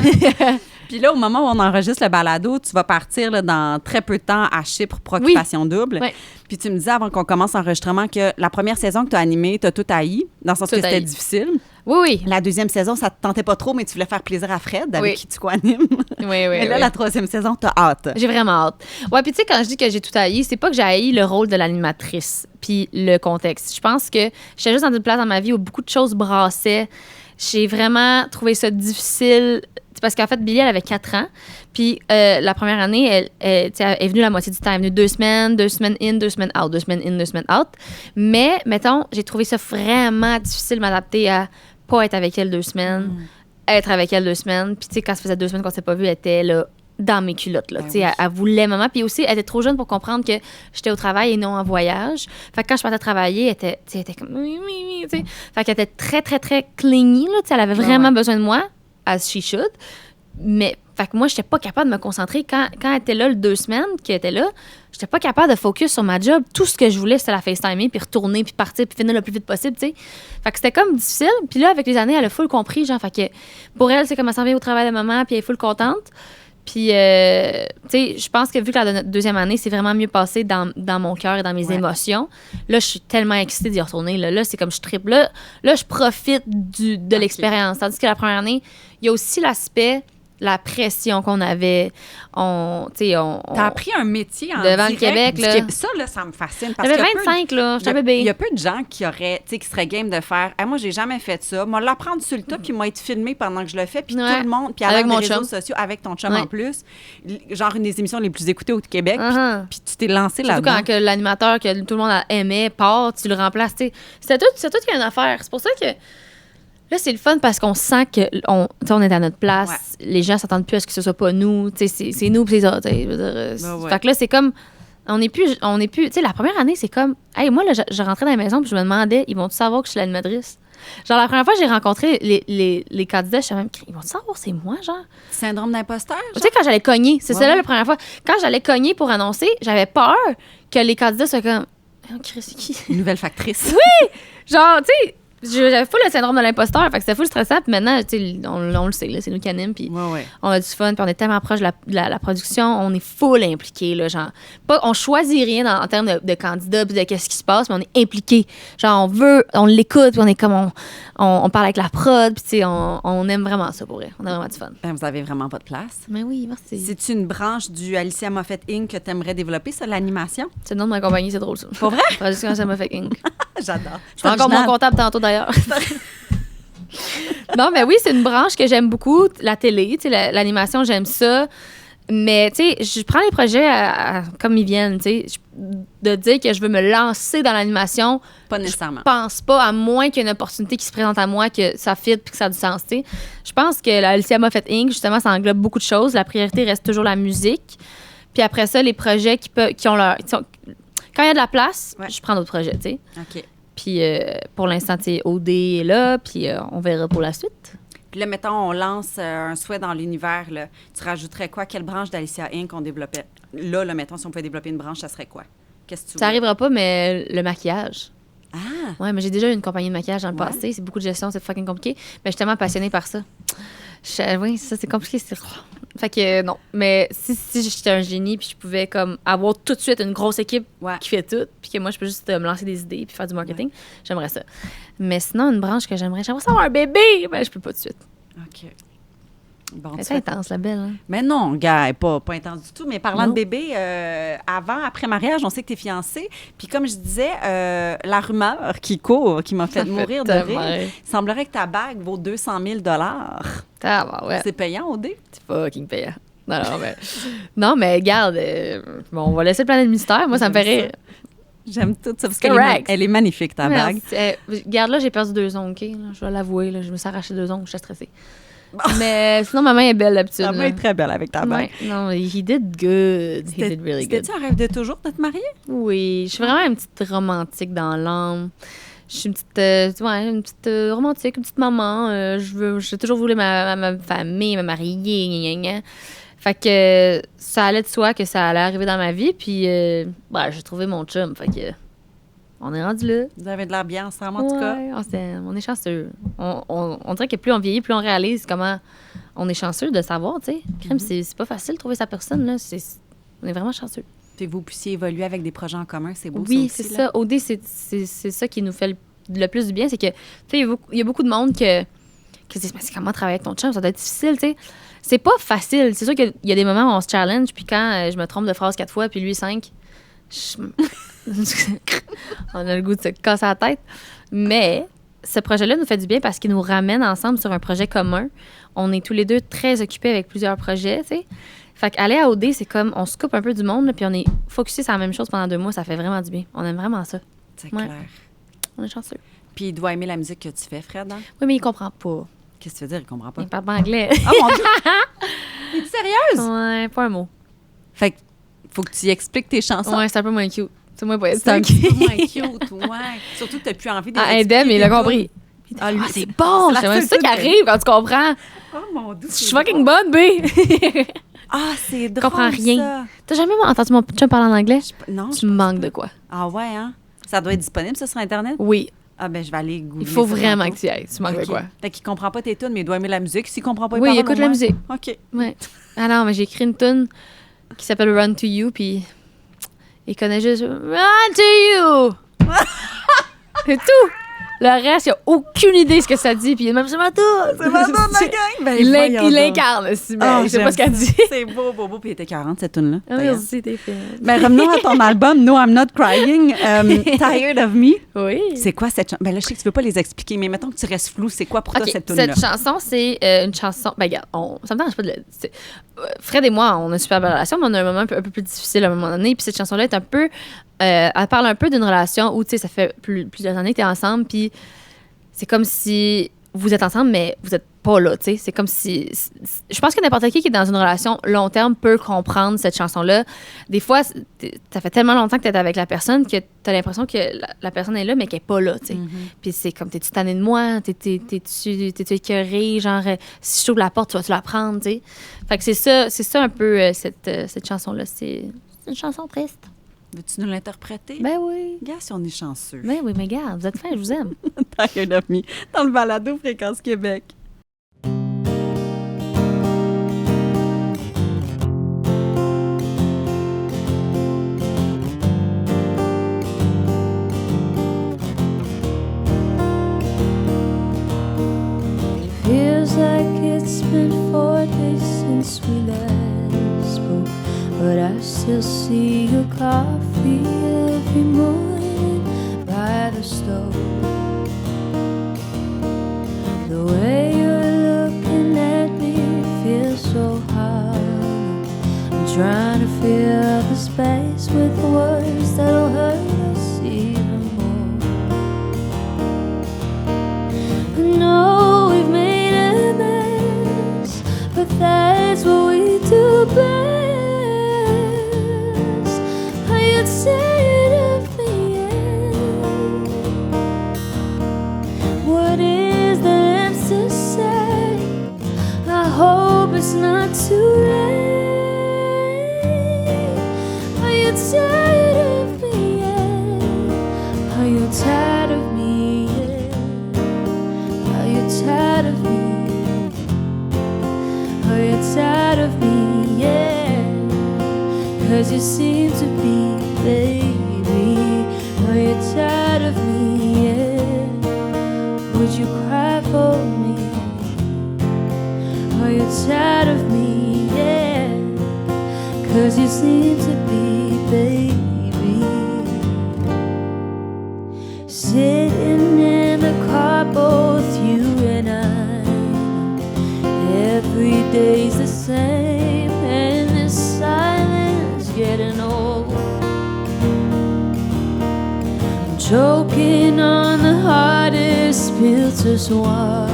Puis là, au moment où on enregistre le balado, tu vas partir là, dans très peu de temps à Chypre pour Occupation Double. Oui. Puis tu me disais avant qu'on commence l'enregistrement que la première saison que tu as animée, tu as tout haï, dans le sens Tout que c'était haï. difficile. Oui. La deuxième saison, ça te tentait pas trop, mais tu voulais faire plaisir à Fred, avec Oui. qui tu co-animes. Oui, Mais là, la troisième saison, t'as hâte. J'ai vraiment hâte. Ouais, puis tu sais, quand je dis que j'ai tout haï, c'est pas que j'ai haï le rôle de l'animatrice puis le contexte. Je pense que j'étais juste dans une place dans ma vie où beaucoup de choses brassaient. J'ai vraiment trouvé ça difficile. Parce qu'en fait, Billy, elle avait 4 ans. Puis la première année, elle est venue la moitié du temps. Elle est venue 2 semaines in, 2 semaines out, 2 semaines in, 2 semaines out. Mais, mettons, j'ai trouvé ça vraiment difficile de m'adapter à pas être avec elle 2 semaines, être avec elle 2 semaines. Puis, tu sais, quand ça faisait 2 semaines qu'on s'est pas vu, elle était là, dans mes culottes. Là, tu sais, elle voulait maman. Puis aussi, elle était trop jeune pour comprendre que j'étais au travail et non en voyage. Fait que quand je partais travailler, elle était comme... tu sais. Fait qu'elle était très, très, très clingy. Là, tu sais, elle avait vraiment besoin de moi, as she should. Mais, fait que moi, j'étais pas capable de me concentrer. Quand elle était là, le 2 semaines qu'elle était là, j'étais pas capable de focus sur ma job. Tout ce que je voulais, c'était la FaceTimer, puis retourner, puis partir, puis finir le plus vite possible, tu sais. Fait que c'était comme difficile. Puis là, avec les années, elle a full compris, genre, fait que pour elle, c'est comme elle s'en vient au travail de maman, puis elle est full contente. Puis, tu sais, je pense que vu que la deuxième année, c'est vraiment mieux passé dans mon cœur et dans mes émotions. Là, je suis tellement excitée d'y retourner. Là, c'est comme je tripe. Là, je profite de l'expérience. Tandis que la première année, il y a aussi l'aspect, la pression qu'on avait. T'as appris un métier en devant le direct Québec, là. Ça, là, ça me fascine. Parce J'avais qu'il y a peu de- 25, là. J'étais Il y a- bébé. Il y a peu de gens qui seraient game de faire moi, j'ai jamais fait ça. Moi, l'apprendre sur le tas, puis moi, être filmé pendant que je le fais, puis Ouais. tout le monde, puis Avec avec mon les réseaux chum. sociaux, avec ton chum Ouais. en plus. Genre une des émissions les plus écoutées au Québec, puis- Uh-huh. puis tu t'es lancé Surtout là-dedans. quand que l'animateur que tout le monde aimait part, tu le remplaces. T'sais. C'est tout qu'il y a une affaire. C'est pour ça que là, c'est le fun parce qu'on sent qu'on on est à notre place. Ouais. Les gens s'attendent plus à ce que ce soit pas nous. C'est nous puis les autres. Je veux dire, ouais. Fait que là, c'est comme. On n'est plus. Tu sais, la première année, c'est comme. Hey, moi, là, je rentrais dans la maison puis je me demandais, ils vont-tu savoir que je suis l'animatrice? Genre, la première fois que j'ai rencontré les candidats, je suis même, ils vont-tu savoir c'est moi, genre? Syndrome d'imposteur? Tu sais, quand j'allais cogner, c'est Ouais, celle-là ouais. la première fois. Quand j'allais cogner pour annoncer, j'avais peur que les candidats soient comme. Oh, Chris, c'est qui? Une nouvelle factrice. Genre, tu sais, j'avais full le syndrome de l'imposteur, fait que c'était full stressant. Puis maintenant, tu sais, on le sait, là, c'est nous qui anime, puis Ouais. on a du fun, puis on est tellement proche de la production, on est full impliqué, là, genre. On choisit rien en termes de candidats, puis de qu'est-ce qui se passe, mais on est impliqué. Genre, on l'écoute, puis on est comme, on parle avec la prod, puis tu sais, on aime vraiment ça pour vrai. On a vraiment du fun. Ben, vous avez vraiment votre place. Mais oui, merci. C'est une branche du Alicia Moffett Inc. que tu aimerais développer, ça, l'animation? C'est le nom de ma compagnie, c'est drôle, ça. Pas vrai? Traduction, ça m'a fait Inc. J'adore. C'est encore mon comptable tantôt, d'ailleurs. Non, mais oui, c'est une branche que j'aime beaucoup, la télé, tu sais, l'animation, j'aime ça. Mais, tu sais, je prends les projets comme ils viennent, tu sais. De dire que je veux me lancer dans l'animation, Pas nécessairement. je pense pas, à moins qu'il y ait une opportunité qui se présente à moi, que ça fit puis que ça a du sens, tu sais. Je pense que la Alicia Moffett Inc., justement, ça englobe beaucoup de choses. La priorité reste toujours la musique. Puis après ça, les projets qui ont leur... Quand il y a de la place, Ouais. je prends d'autres projets, tu sais. OK. Puis pour l'instant, tu sais, OD est là, puis on verra pour la suite. Puis là, mettons, on lance un souhait dans l'univers, là. Tu rajouterais quoi? Quelle branche d'Alicia Inc. on développait? Là, mettons, si on pouvait développer une branche, ça serait quoi? Qu'est-ce que tu Ça veux? arrivera pas, mais le maquillage. Ah! Ouais, mais j'ai déjà eu une compagnie de maquillage dans le Ouais. passé. C'est beaucoup de gestion, c'est fucking compliqué. Mais je suis tellement passionnée par ça. Oui, ça, c'est compliqué. Fait que non. Mais si j'étais un génie puis je pouvais comme avoir tout de suite une grosse équipe Ouais. qui fait tout, puis que moi, je peux juste me lancer des idées puis faire du marketing, j'aimerais ça. Mais sinon, une branche que j'aimerais ça avoir un bébé, ben je peux pas tout de suite. OK. Bon, C'est intense, la belle. Hein? Mais non, gars, elle est pas intense du tout. Mais parlant Non. de bébé, avant, après mariage, on sait que tu es fiancée. Puis comme je disais, la rumeur qui court, qui m'a fait mourir de tellement rire, rire. il semblerait que ta bague vaut 200 000 Ah, ouais. C'est payant, OD? C'est fucking payant. Non, mais regarde, bon, on va laisser le planet de mystère. Moi, ça me fait J'aime rire. J'aime tout ça parce C'est qu'elle correct. elle est magnifique, ta bague. Regarde, là, j'ai perdu 2 ongles, OK? Là, je vais l'avouer, là, je me suis arraché 2 ongles, je suis stressée. Mais sinon, ma main est belle d'habitude. Ta là. main est très belle avec ta bague. Ouais, non, he did good. He did really good. C'était-tu un rêve de toujours de te marier? Oui, je suis vraiment une petite romantique dans l'âme. Je suis une petite romantique, une petite maman. J'ai toujours voulu ma famille, me marier, gna, gna, gna. Fait que ça allait de soi que ça allait arriver dans ma vie. Puis, j'ai trouvé mon chum. Fait que on est rendu là. Vous avez de l'air bien ensemble, en tout cas. Ouais, on est chanceux. On dirait que plus on vieillit, plus on réalise comment on est chanceux de savoir, tu sais. Crème, c'est pas facile de trouver sa personne, là. On est vraiment chanceux. Puis vous puissiez évoluer avec des projets en commun, c'est beau, Oui, ça aussi, c'est là. ça. OD, c'est ça qui nous fait le plus du bien. C'est que, tu sais, il y a beaucoup de monde qui se disent, mais c'est comment travailler avec ton chum? Ça doit être difficile, tu sais. C'est pas facile. C'est sûr qu'il y a des moments où on se challenge, puis quand je me trompe de phrase 4 fois, puis lui 5, on a le goût de se casser la tête. Mais ce projet-là nous fait du bien parce qu'il nous ramène ensemble sur un projet commun. On est tous les deux très occupés avec plusieurs projets, tu sais. Fait qu'aller à OD, c'est comme on se coupe un peu du monde, là, puis on est focusé sur la même chose pendant 2 mois. Ça fait vraiment du bien. On aime vraiment ça. C'est Ouais. clair. On est chanceux. Puis il doit aimer la musique que tu fais, Fred, hein? Oui, mais il comprend pas. Qu'est-ce que tu veux dire? Il comprend pas. Il parle pas anglais. Oh mon Dieu! Es-tu sérieuse? Ouais, pas un mot. Fait que faut que tu y expliques tes chansons. Ouais, c'est un peu moins cute. C'est moins poétique. C'est un petit peu moins cute, ouais. Surtout que t'as plus envie de Ah, les Indem, expliquer il a tes compris. tunes. Ah, lui, C'est bon! c'est la C'est seule ça qui tune que- arrive quand tu comprends. Oh mon Dieu! Je suis fucking bonne, B! Ah, c'est drôle, comprends rien. ça. T'as jamais entendu mon chum parler en anglais? Non, Tu me manques de quoi? Ah ouais, hein? Ça doit être disponible, ça, sur Internet? Oui. Ah ben, je vais aller googler Il faut ça vraiment tantôt. que tu y ailles. Tu manques de OK. quoi? Fait qu'il comprend pas tes tunes, mais il doit aimer la musique. S'il comprend pas, il Oui, parle il écoute au la moins. musique. OK. Ouais. Ah non, mais j'ai écrit une tune qui s'appelle Run to You, puis il connaît juste Run to You! C'est tout! Le reste, il a aucune idée de ce que ça dit, puis même c'est ma tour! C'est ma tune, la gang! Ben, Il voyons donc. l'incarne, aussi, mais Ah, je sais pas j'aime ce qu'elle ça. dit. C'est beau, beau, beau. Puis il était 40, cette tune-là. Ah, D'ailleurs. merci, t'es fait. Ben, revenons à ton album No I'm Not Crying, Tired of Me. Oui. C'est quoi cette chanson? Ben là, je sais que tu veux pas les expliquer, mais mettons que tu restes flou. C'est quoi pour toi OK, cette tune-là? cette chanson, c'est une chanson... Ben, regarde, ça me dérange pas de Fred et moi, on a une super belle relation, mais on a un moment un peu plus difficile à un moment donné. Puis cette chanson-là est un peu... elle parle un peu d'une relation où, tu sais, ça fait plusieurs années que t'es ensemble, puis c'est comme si vous êtes ensemble, mais vous êtes pas là, tu sais. C'est comme si... Je pense que n'importe qui est dans une relation long terme peut comprendre cette chanson-là. Des fois, ça fait tellement longtemps que t'es avec la personne que t'as l'impression que la personne est là, mais qu'elle est pas là, tu sais. Puis c'est comme, t'es-tu tanné de moi? T'es-tu écœurée? Genre, si je t'ouvre la porte, tu vas-tu la prendre, tu sais? Fait que c'est ça un peu, cette chanson-là. C'est une chanson triste. Veux-tu nous l'interpréter? Ben oui. Gars, si on est chanceux. Ben oui, mais gars, vous êtes fins, je vous aime. Tired of Me, dans le balado Fréquence Québec. Feels like it's been 4 days since we last spoke, but I still see your coffee every morning by the stove. The way you're looking at me feels so hard. I'm trying to fill the space with words that'll hurt us even more. I know we've made a mess, but that's what we do best. Are you tired of me yet? What is there left to say? hope it's not too late. Are you tired of me yet? Are you tired of me yet? Are you tired of me? Are you tired of me yet? 'Cause you seem to be, baby. Are you tired of me yet? Would you cry for me? Are you tired of me yet? 'Cause you seem to be, baby. Sitting in the car, both you and I. Every day's the same, and this silence getting old. I'm choking on the hardest pill to swallow,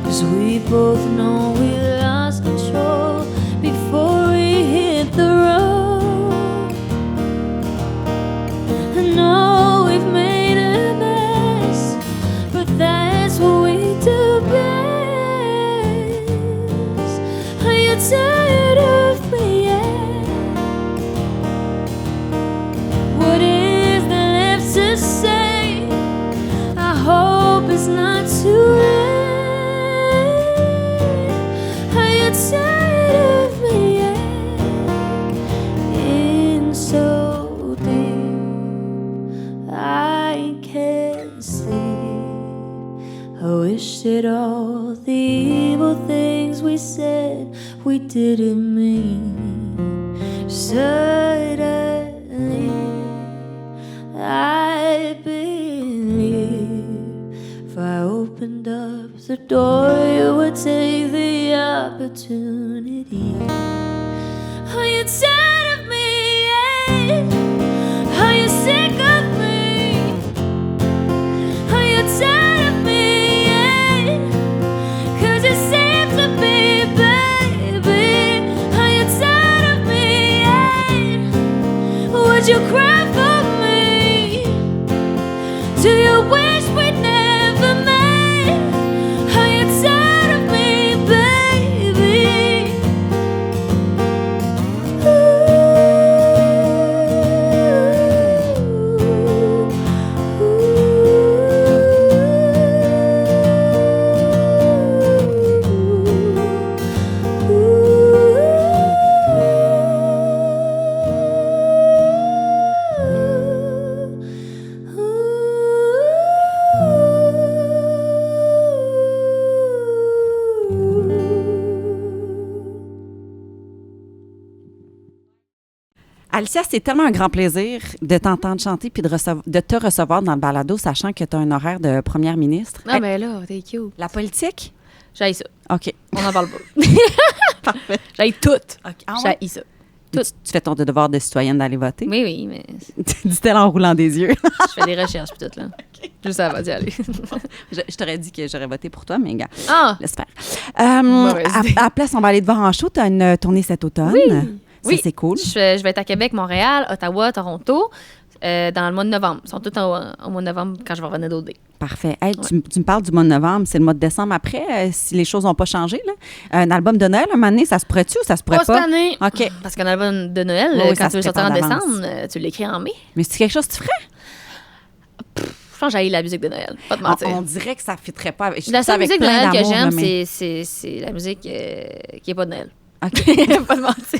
'cause we both know we lost control before we hit the road. I know we've made a mess, but that's what we do best. Are you tired of me yet? What is there left to say? I hope it's not too late. Are you tired of me yet? In so deep I can't sleep. I wish that all the evil things we said we didn't mean. Suddenly I believe if I opened up the door, you would take the opportunity. Are you tired of me yet? Are you sick of me? Are you tired of me yet? 'Cause it seems to be, baby. Are you tired of me yet? Would you cry for me? Do you wish we'd never met? Are you tired of me, baby? Alicia, c'est tellement un grand plaisir de t'entendre chanter puis de te recevoir dans le balado, sachant que tu as un horaire de première ministre. Ah, ben là, t'es cute. La politique? J'haïs ça. OK. On en parle pas. Parfait. J'haïs tout. OK. Ah ouais? J'haïs ça. Tu fais ton devoir de citoyenne d'aller voter? Oui, oui, mais Dit-elle en roulant des yeux. je fais des recherches puis tout, là. Juste avant d'y aller. Je t'aurais dit que j'aurais voté pour toi, mais gars, Ah! laisse faire. Mauvaise idée. À place, on va aller te voir en show. Tu as une tournée cet automne. Oui. Ça, Oui. c'est cool. Je vais être à Québec, Montréal, Ottawa, Toronto dans le mois de novembre. Ils sont tous au mois de novembre quand je vais revenir d'OD. Parfait. Hey, tu me parles du mois de novembre, c'est le mois de décembre après, si les choses n'ont pas changé. Là. Un album de Noël, un moment donné, ça se pourrait-tu ou ça se pourrait Pas pas? cette année. OK. Parce qu'un album de Noël, Oui, ça quand se tu veux sortir en prépare d'avance. décembre, tu l'écris en mai. Mais c'est quelque chose que tu ferais? Je pense que j'haïs la musique de Noël. Pas de mentir. On dirait que ça ne fitterait pas avec. Je La dis ça seule avec musique de plein Noël que d'amour, j'aime, là, mais- c'est la musique qui n'est pas de Noël. OK. Pas de mentir.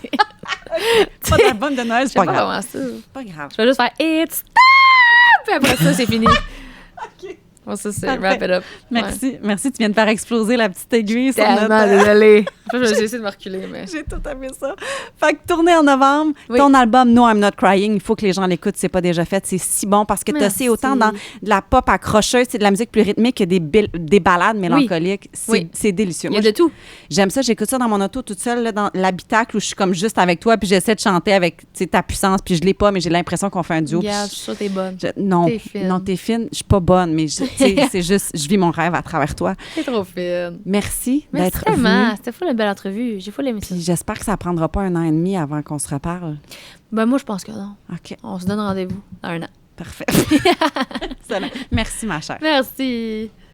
Pas d'album de Noël, c'est Je sais pas pas grave. comment ça. Pas grave. Je vais juste faire It's time! Puis après ça, c'est fini. OK. Bon, ça, c'est Parfait. wrap it up. Merci. Merci, tu viens de faire exploser la petite aiguille sur Tellement notre... désolée. J'ai essayé de me reculer, mais. J'ai tout aimé ça. Fait que tournée en novembre, Oui. ton album No I'm Not Crying, il faut que les gens l'écoutent, c'est pas déjà fait, c'est si bon parce que tu Merci. sais autant dans de la pop accrocheuse, c'est de la musique plus rythmique que des ballades mélancoliques, Oui. c'est délicieux. Il y a Moi, de tout. j'aime ça, j'écoute ça dans mon auto toute seule là, dans l'habitacle où je suis comme juste avec toi puis j'essaie de chanter avec tu sais, ta puissance puis je l'ai pas mais j'ai l'impression qu'on fait un duo. puis Regarde, je suis sûre que t'es bonne. non, T'es fine. non, t'es fine. Je suis pas bonne, mais tu sais, c'est juste, je vis mon rêve à travers toi. T'es trop fine. Merci Merci d'être tellement. venue. C'était fou une belle entrevue. J'ai fou aimé ça. Puis j'espère que ça prendra pas 1 an et demi avant qu'on se reparle. Ben, moi, je pense que non. OK, On se donne rendez-vous dans 1 an. parfait. Excellent. Merci, ma chère. Merci.